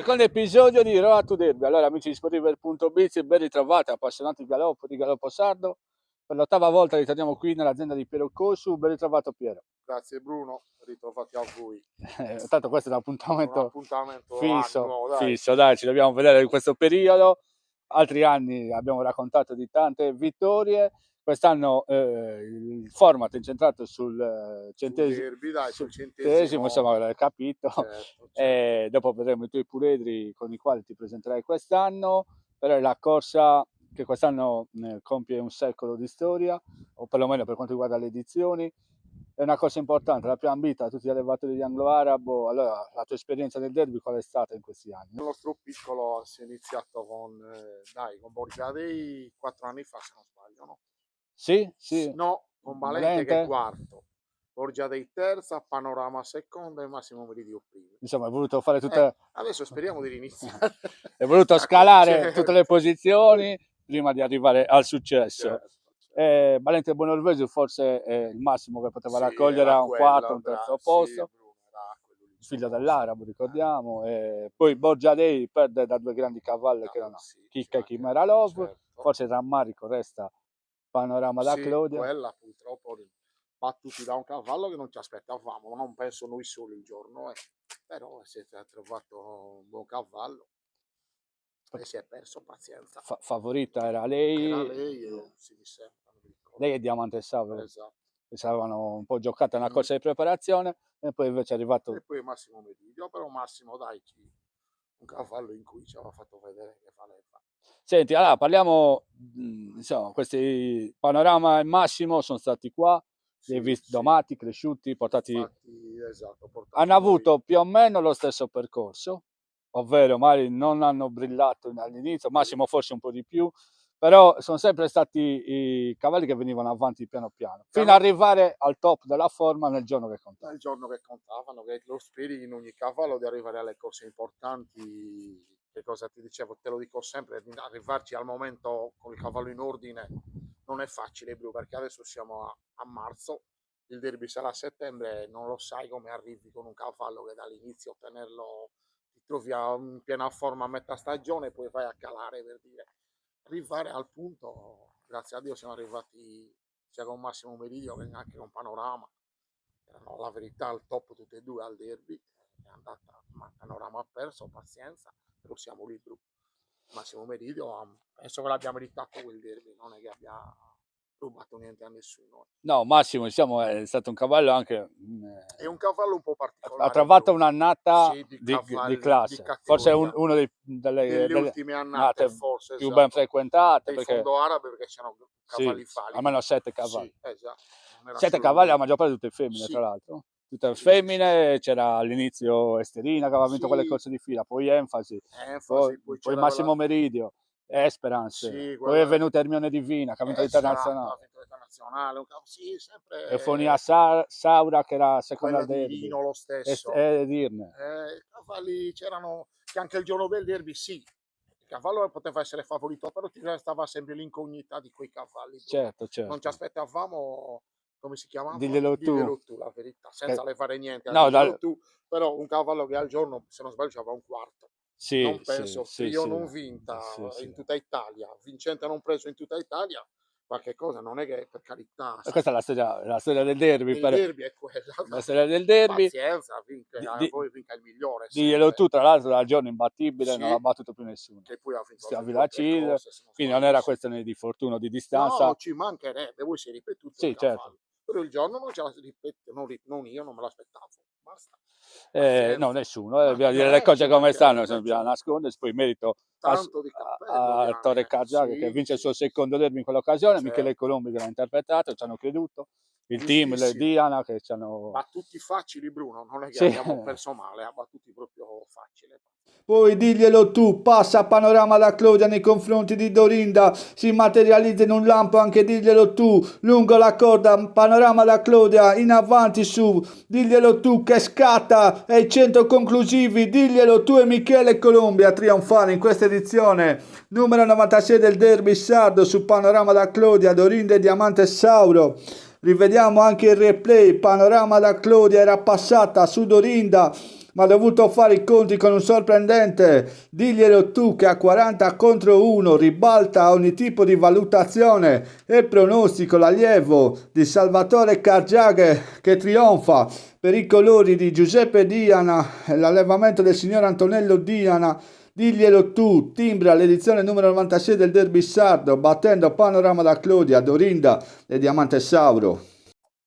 secondo episodio di Road to Derby. Allora, amici di Sportiver.biz, ben ritrovati, appassionati di galoppo sardo. Per l'ottava volta ritorniamo qui nell'azienda di Piero Cosu. Ben ritrovato Piero. Grazie Bruno, ritrovati a voi. Tanto questo è un appuntamento fisso, annuo, dai. fisso, dai, ci dobbiamo vedere in questo periodo. Altri anni abbiamo raccontato di tante vittorie. Quest'anno il format è incentrato sul centesimo, insomma, l'hai capito. Certo. E dopo vedremo i tuoi puledri con i quali ti presenterai quest'anno. Però è la corsa che quest'anno compie un secolo di storia, o perlomeno per quanto riguarda le edizioni. È una cosa importante, la prima ambita a tutti gli allevatori di Anglo-Arabo. Allora, la tua esperienza del derby qual è stata in questi anni? Il nostro piccolo si è iniziato con Borgia Dei 4 anni fa, se non sbaglio, no? Sì, sì. No, con Valente che è quarto, Borgia Dei terza, Panorama seconda e Massimo Meridio primo. Insomma, hai voluto fare tutte... Adesso speriamo di riniziare. Hai voluto scalare tutte le posizioni prima di arrivare al successo. Certo. Valente Bonorvesio forse è il massimo che poteva raccogliere a un quarto, un terzo posto. Figlio dell'Arabo, ricordiamo. E poi Borgia Dei perde da due grandi cavalli che erano Chicca e Chimera Love. Certo. Forse il rammarico resta Panorama da Claudia. Quella purtroppo battuti da un cavallo che non ci aspettavamo, ma non penso noi soli il giorno, però si è trovato un buon cavallo e si è perso, pazienza. Favorita era lei. Era lei, sì, mi sembra. Lei è Diamante Sauro. Esatto. Che si avevano un po' giocato nella corsa di preparazione e poi invece è arrivato... E poi Massimo Meridio, però Massimo dai, un cavallo in cui ci aveva fatto vedere che valeva. Senti, allora parliamo, insomma, questi Panorama e Massimo sono stati qua, li hai visti domati, cresciuti, portati... Infatti, esatto, hanno avuto più o meno lo stesso percorso, ovvero magari non hanno brillato all'inizio, Massimo forse un po' di più, però sono sempre stati i cavalli che venivano avanti piano piano, fino ad arrivare al top della forma nel giorno che contava. Nel giorno che contavano, che lo speri in ogni cavallo di arrivare alle cose importanti. Che cosa ti dicevo? Te lo dico sempre, arrivarci al momento con il cavallo in ordine non è facile, Bru, perché adesso siamo a marzo, il derby sarà a settembre, non lo sai come arrivi con un cavallo che dall'inizio tenerlo, ti trovi in piena forma a metà stagione e poi vai a calare, per dire. Arrivare al punto, grazie a Dio siamo arrivati sia con Massimo Meridio che anche con Panorama, erano la verità al top tutte e due al derby, è andata, ma Panorama ha perso, pazienza, però siamo lì, Massimo Meridio, penso che l'abbiamo meritato quel derby, non è che abbia rubato niente a nessuno. No, Massimo, diciamo, è stato un cavallo anche... È un cavallo un po' particolare. Ha trovato un'annata di classe, forse è uno delle ultime annate forse, più ben frequentate. Dei fondo arabe, perché c'erano cavalli validi. Almeno 7 cavalli. Sì, esatto. 7 cavalli, la maggior parte tutte femmine, tra l'altro. Tutte femmine, c'era all'inizio Esterina che aveva vinto quelle corse di fila, poi Enfasi, poi Massimo Meridio, Esperance, poi è venuta Hermione Divina che ha vinto l'internazionale. Sempre. E Fonia Saura che era seconda al derby. Dirino lo stesso. Cavalli c'erano che anche il giorno del derby, sì. Il cavallo poteva essere favorito, però ti restava sempre l'incognita di quei cavalli. Certo. Non ci aspettavamo, come si chiamava? Diglielo tu, la verità, senza le fare niente. Tu, però un cavallo che al giorno, se non sbaglio, aveva un quarto. Non penso, io non vinta in tutta Italia, vincente non preso in tutta Italia, qualche cosa, non è che per carità. Questa è la storia del derby. Il derby è quella. La storia del derby. Pazienza, poi vinca il migliore. Diglielo tu, tra l'altro, dal giorno imbattibile, non l'ha battuto più nessuno. Che poi ha vinto a Villacile, quindi non era questione di fortuna o di distanza. No, ci mancherebbe, voi si è ripetuto. Sì, certo. Però il giorno non ce la ripete, non io, non me l'aspettavo. Basta. No, nessuno, bisogna dire le cose come stanno, bisogna nascondersi, poi merito a Torre Cargiaga che vince il suo secondo derby in quell'occasione, Michele Colombi che l'ha interpretato, ci hanno creduto, il team, le Diana che ci hanno... Battuti facili, Bruno, non è che abbiamo perso male, ha battuti proprio facile. Poi diglielo tu, passa Panorama da Claudia nei confronti di Dorinda, si materializza in un lampo, anche diglielo tu, lungo la corda, Panorama da Claudia in avanti su, diglielo tu che scatta ai 100 conclusivi, diglielo tu e Michele Colombia a trionfare in questa edizione numero 96 del derby sardo su Panorama da Claudia, Dorinda e Diamante Sauro. Rivediamo anche il replay, Panorama da Claudia era passata su Dorinda, ma ha dovuto fare i conti con un sorprendente. Diglielo tu che a 40 contro 1 ribalta ogni tipo di valutazione e pronostico l'allievo di Salvatore Cargiaghe che trionfa per i colori di Giuseppe Diana e l'allevamento del signor Antonello Diana. Diglielo tu, timbra l'edizione numero 96 del Derby Sardo, battendo Panorama da Clodia, Dorinda e Diamante Sauro.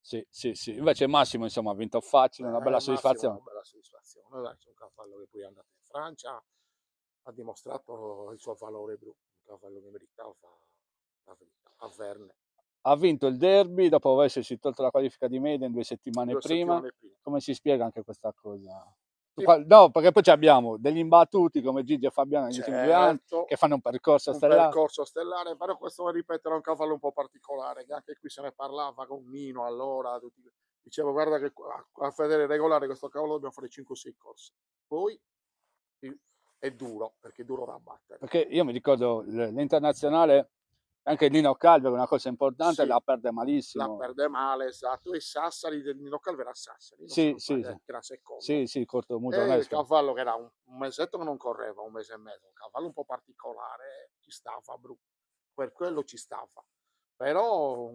Sì, sì, sì. Invece Massimo, insomma, ha vinto facile, una bella soddisfazione. Una bella soddisfazione. Dai, c'è un cavallo che poi è andato in Francia, ha dimostrato il suo valore, un cavallo che meritava la verità, a Verne. Ha vinto il derby dopo essersi tolto la qualifica di media in 2 settimane Due prima. settimane prima. Come si spiega anche questa cosa? Sì. No, perché poi abbiamo degli imbattuti come Gigi e Fabiano negli ultimi 2 anni Certo, che fanno un percorso un stellare. percorso stellare, però questo, ripetere, è un cavallo un po' particolare, che anche qui se ne parlava con Nino allora, dicevo guarda che a vedere regolare questo cavallo dobbiamo fare 5-6 corse, poi è duro, perché è duro da battere. Perché io mi ricordo l'internazionale, anche Nino Calvero, una cosa importante, Sì, la perde malissimo. la perde male, esatto, e Sassari del Nino Calvero a Sassari, Sì, sì, che era secondo. sì, sì, corto muto E il onesto. cavallo che era un mesetto che non correva, un mese e mezzo, un cavallo un po' particolare, ci stava, per quello ci stava. Però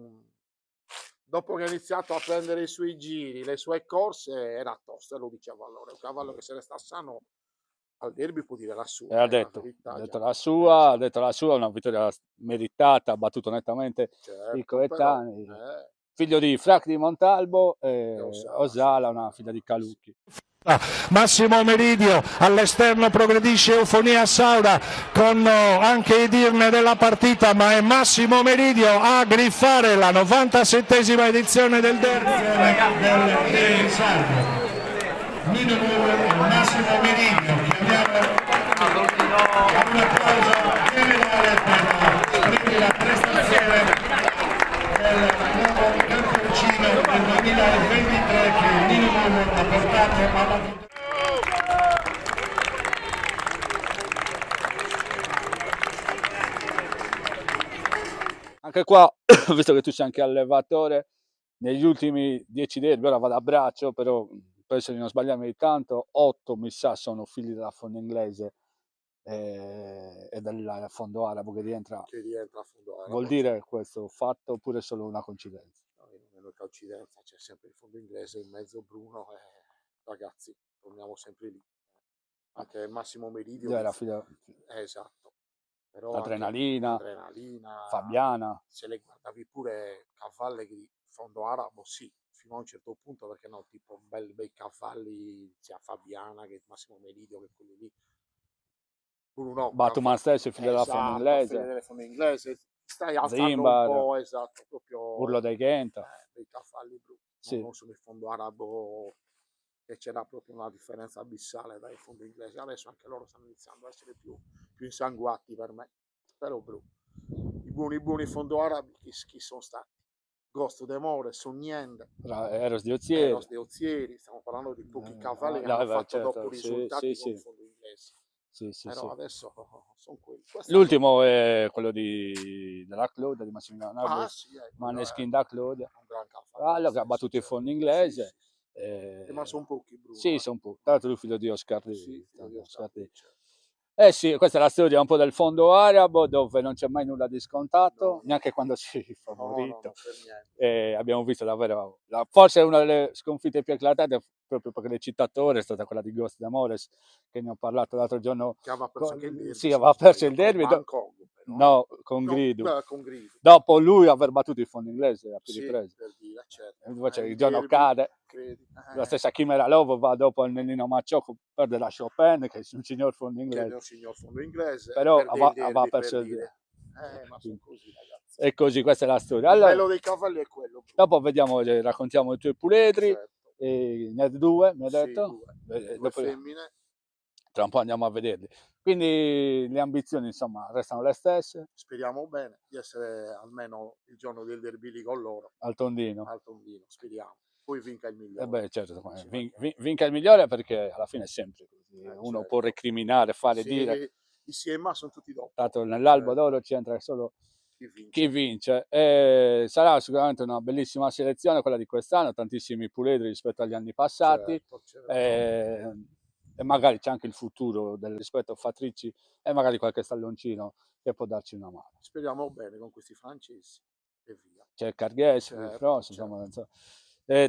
dopo che ha iniziato a prendere i suoi giri, le sue corse, era tosto, e lo diceva allora, un cavallo che se resta sano al derby può dire la sua. Ha detto, verità, ha già. detto la sua, ha detto la sua, una vittoria meritata, ha battuto nettamente Certo, i coetanei. però, Figlio di Frac di Montalbo e Osala, Osala, una figlia di Calucchi. Massimo Meridio all'esterno progredisce Eufonia Saura con anche i dirne della partita, ma è Massimo Meridio a griffare la 97esima edizione del derby del Sardo. Nino Massimo Meridio, chiamiamo un applauso generale per la prestazione del nuovo campioncino del 2023 che Nino ha portato alla vittoria. Anche qua, visto che tu sei anche allevatore, negli ultimi 10 derby, ora vado a braccio, però penso di non sbagliarmi di tanto, 8 mi sa sono figli della fondo inglese e del fondo arabo che rientra. a fondo arabo. Vuol dire questo fatto oppure solo una coincidenza? Non è coincidenza, c'è sempre il fondo inglese in mezzo, Bruno, ragazzi, torniamo sempre lì. Anche Massimo Meridio. Era figlio, esatto. Però Adrenalina, Fabiana. Se le guardavi pure cavalli di fondo arabo, sì, fino a un certo punto, perché no, tipo bei cavalli, sia Fabiana che Massimo Meridio, che quelli lì. Bruno, Batuman stesso, figlio della fondo inglese. Figlio della fondo inglese. Stai alzando Zimbar, un po', esatto, proprio Urlo dei Ghenta. dei cavalli blu. Sì. Non sono il fondo arabo, che c'era proprio una differenza abissale dai fondi inglesi. Adesso anche loro stanno iniziando a essere più insanguati per me. Però blu. I buoni fondo arabi chi sono stati? Ghost de More, Sogniende, Eros di Ozieri, stiamo parlando di pochi cavalli che hanno fatto certo, dopo risultati con il fondo inglese. Però adesso sono quelli. L'ultimo è quello della Claudia, di Massimiliano Maneskin da Claudia. Un gran cavallo che ha battuto il fondo inglese. Ma sono pochi, Bruno. Sì, sono pochi. Tra l'altro lui figlio di Oscar Di. Sì, sì, questa è la storia un po' del fondo arabo, dove non c'è mai nulla di scontato, neanche quando c'è il favorito. Abbiamo visto davvero, forse una delle sconfitte più eclatanti, proprio perché il citatore è stata quella di Ghost de Mores, che ne ho parlato l'altro giorno. Che aveva perso anche il derby. Sì, aveva perso il derby. No, con Grido. Dopo lui aver battuto il fondo inglese a più riprese. Certo. Invece il giorno cade. La stessa Chimera Lovo va dopo il Nennino Macciocco, perde la Chopin, che è un signor fondo inglese. Però aveva perso il derby. Ma sono così, ragazzi. E così, questa è la storia. Allora, il bello dei cavalli è quello. Dopo vediamo, raccontiamo i tuoi puledri. Certo. Ne hai 2, mi hai detto? Due dopo, femmine. Tra un po' andiamo a vederli. Quindi le ambizioni, insomma, restano le stesse. Speriamo bene di essere almeno il giorno del derby lì con loro. Al Tondino, speriamo. Poi vinca il migliore. Certo, vinca il migliore, perché alla fine è sempre così. Uno può recriminare, fare, dire. I CMA sono tutti dopo. Tanto nell'albo d'oro c'entra solo chi vince. Sarà sicuramente una bellissima selezione quella di quest'anno, tantissimi puledri rispetto agli anni passati. Certo. e magari c'è anche il futuro rispetto a Fatrici e magari qualche stalloncino che può darci una mano. Speriamo bene con questi francesi e via. C'è Carghes, Certo, Frost, insomma,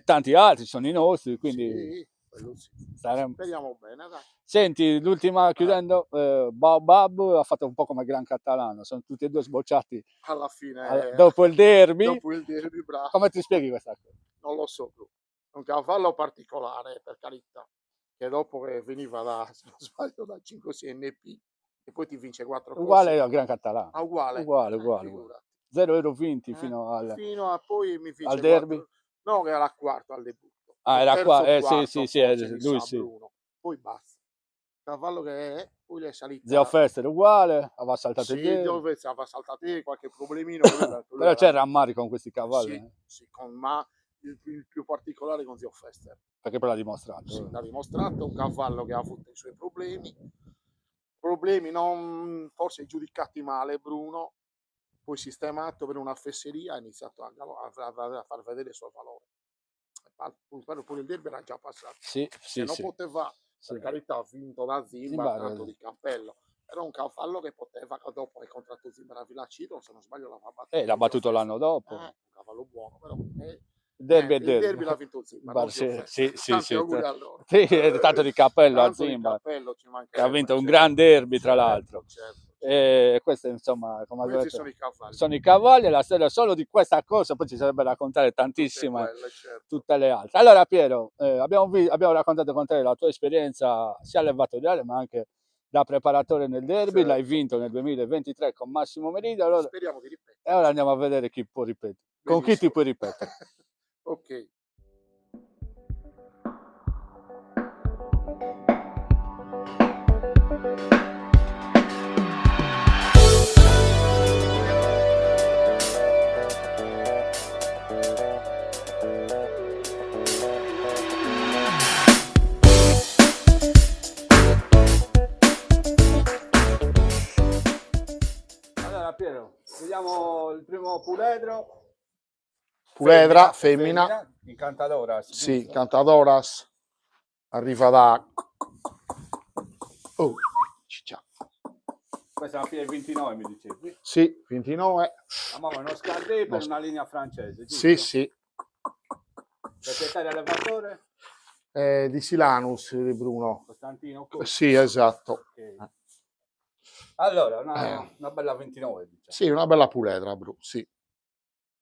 tanti altri sono i nostri, quindi Sì, quello sì. staremo. Speriamo bene, dai. Senti, l'ultima chiudendo, Baobab ha fatto un po' come Gran Catalano, sono tutti e due sbocciati Alla fine, dopo il derby. dopo il derby, bravo. Come ti spieghi questa cosa? Non lo so, bro. È un cavallo particolare, per carità, che dopo che veniva da, se non sbaglio, da 5-6 NP e poi ti vince 4 Uguale al Gran Catalano. Ah, uguale? Uguale. Figurati. 0 euro vinti fino a poi mi vince al derby. 4. No, che era quarto al debutto. Ah, era qua, quarto, sì, forse, lui sì. Bruno. Poi basta. Cavallo che è, poi le è salita. Zio Fester uguale, aveva saltato il Sì, derby. dove aveva saltato qualche problemino. Però c'è rammarico con questi cavalli. Sì, ma il più particolare con Zio Fester. Perché poi l'ha dimostrato. Sì, l'ha dimostrato, è un cavallo che ha avuto i suoi problemi non forse giudicati male Bruno, poi sistemato per una fesseria ha iniziato a far vedere il suo valore. Pure il derby era già passato. Sì, non poteva, per carità, ha vinto da Zimba, tanto di cappello. Era un cavallo che poteva, dopo che contratto Zimba a Villaciro, se non sbaglio l'aveva battuto. L'ha battuto l'anno dopo. Un cavallo buono, però il derby l'ha vinto Zimba. Sì. Auguri a loro. Sì, è tanto di cappello a Zimba. Che ha vinto un gran derby, tra l'altro. Certo. E questo, insomma, come Questi sono i cavalli. Sono i cavalli, e la storia solo di questa cosa, poi ci sarebbe da raccontare tantissime, tutte le altre. Allora, Piero, abbiamo raccontato con te la tua esperienza sia allevatoriale, ma anche da preparatore nel derby. L'hai vinto nel 2023 con Massimo Meridio. Allora, speriamo di ripetere. E ora andiamo a vedere chi può ripetere. Con chi ti puoi ripetere? Ok. Allora, Piero, vediamo il primo puledro. Puledra, femmina. Incantadoras. Sì, Incantadoras. Arriva da... Oh, ciccia. Questa è una fine del 29, mi dicevi? Sì, 29. La mamma è uno Scardé per una linea francese, giusto? Sì, sì. Proprietario allevatore? Di Silanus, di Bruno. Costantino? Sì, esatto. Okay. Allora, una bella 29, diciamo. Sì, una bella puledra, Bru, sì.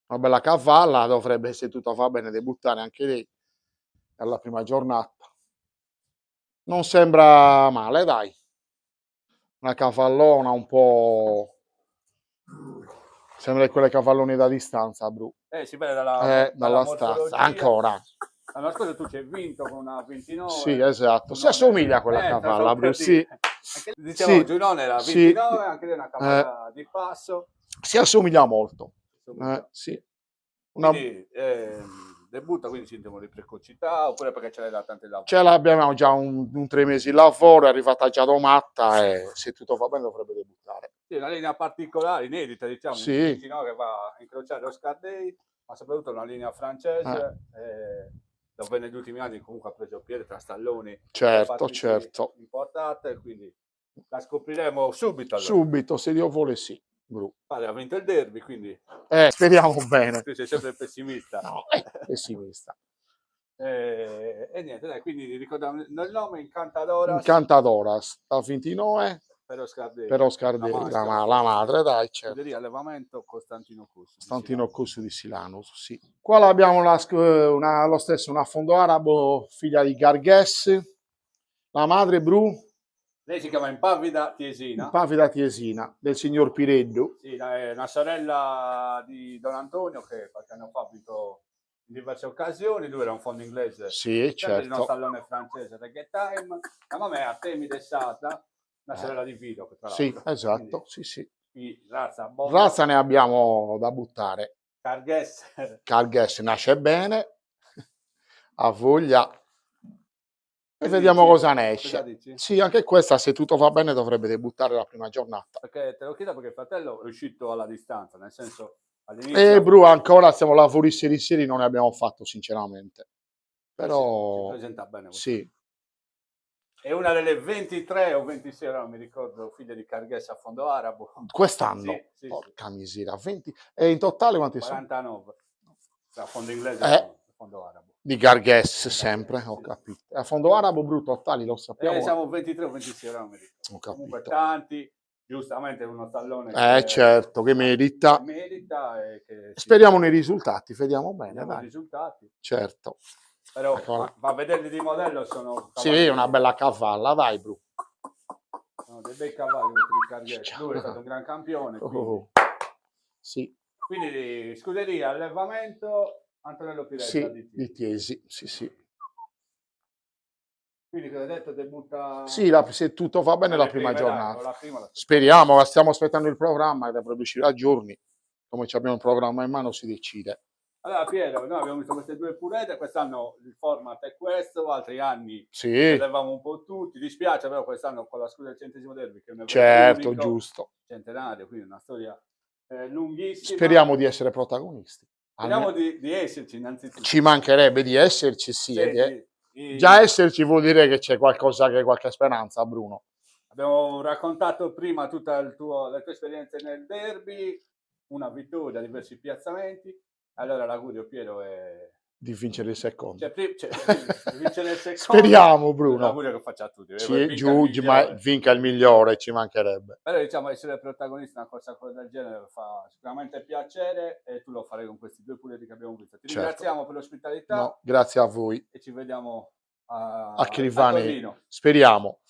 Una bella cavalla, dovrebbe, se tutto va bene, debuttare anche lei alla prima giornata. Non sembra male, dai. Una cavallona un po'... Sembra quelle cavalloni da distanza, Bru. Si vede dalla stanza, ancora. L'anno scorso tu ci hai vinto con una 29. Sì, esatto. Si assomiglia a quella cavalla, Bru, sì. Diciamo, sì. Giunone era 29, sì. Anche lei è una cavalla di passo. Si assomiglia molto. Sì. Quindi, debutta, quindi sintomo di precocità, oppure perché ce l'hai da tante lavoro? Ce l'abbiamo già un 3 mesi di lavoro, è arrivata già domatta e se tutto va bene dovrebbe debuttare. Sì, una linea particolare, inedita, diciamo, sì. Un che va a incrociare lo Scardei, ma soprattutto una linea francese, dove negli ultimi anni comunque ha preso piede tra stalloni. Certo. Importate, quindi la scopriremo subito. Allora. Subito, se Dio vuole sì. Vale, ha vinto il derby, quindi... speriamo bene. Tu sei sempre pessimista. No, pessimista. E niente, dai, quindi ricordiamo il nome, Incantadoras. Incantadoras, da 29. Però Scardei, la madre, dai, certo. Allevamento Costantino Cussu di Silanus, sì. Qua abbiamo lo stesso, un affondo arabo, figlia di Garghes. La madre, Bru. Lei si chiama Impavida Tiesina. Impavida Tiesina, del signor Pireddu. Sì, è una sorella di Don Antonio che qualche anno fa ha vinto in diverse occasioni. Lui era un fondo inglese. Sì, certo. Di uno stallone francese, Reggae Time. La mamma è Artemide Sata, una sorella di Vito. Sì, esatto, quindi, sì. Razza ne abbiamo da buttare. Carghes nasce bene, ha voglia. E vediamo cosa ne esce. Sì, anche questa, se tutto va bene, dovrebbe debuttare la prima giornata. Perché te lo chiedo perché il fratello è uscito alla distanza, nel senso all'inizio... Bru, ancora stiamo lavori seri, non ne abbiamo fatto sinceramente. Però... Si presenta bene. Sì. è una delle 23 o 26, ora non mi ricordo, figlie di Carghes a Fondo Arabo. Quest'anno? Sì, Porca miseria, 20. E in totale quanti sono? 49. A Fondo Inglese Eh. e Fondo Arabo. Di Garges sempre, Sì. ho capito. A Fondo Arabo, Bru, totali, lo sappiamo. Siamo 23 o 26, ora non mi ricordo. Ho capito. Comunque tanti, giustamente uno stallone Certo, che merita. E che Speriamo nei risultati, vediamo bene, vediamo i dai. risultati. Certo. Però Eccola. va a vederli di modello, sono Sì, una bella cavalla, dai, Bru. sono dei bei cavalli di Carghes. Lui è stato un gran campione. Oh. Sì, Quindi scuderia, allevamento, Antonello Piretta sì, di Tiesi, sì, sì. Quindi cosa hai detto, debutta... Sì, se tutto va bene la prima giornata. La prima. Speriamo, stiamo aspettando il programma che dovrebbe uscire a giorni. Come abbiamo il programma in mano si decide. Allora Piero, noi abbiamo visto queste due pulette, quest'anno il format è questo, altri anni Sì, vedevamo un po' tutti, dispiace però quest'anno con la scusa del 100° derby che è un evento certo, unico, giusto. centenario, quindi una storia lunghissima. Speriamo di essere protagonisti. Speriamo di esserci innanzitutto. Ci mancherebbe di esserci, sì. Sì. Già esserci vuol dire che c'è qualcosa, che qualche speranza, Bruno. Abbiamo raccontato prima tutte le tue esperienze nel derby, una vittoria, diversi piazzamenti. Allora l'augurio, Piero, è Di vincere il secondo. di vincere il secondo. Speriamo, Bruno. L'augurio che faccia a tutti. Vinca il migliore, ci mancherebbe. Però diciamo essere protagonista in una cosa del genere fa sicuramente piacere e tu lo farai con questi due puletti che abbiamo visto. Ti ringraziamo per l'ospitalità. No, grazie a voi. E ci vediamo a Crivani. Torino. Speriamo.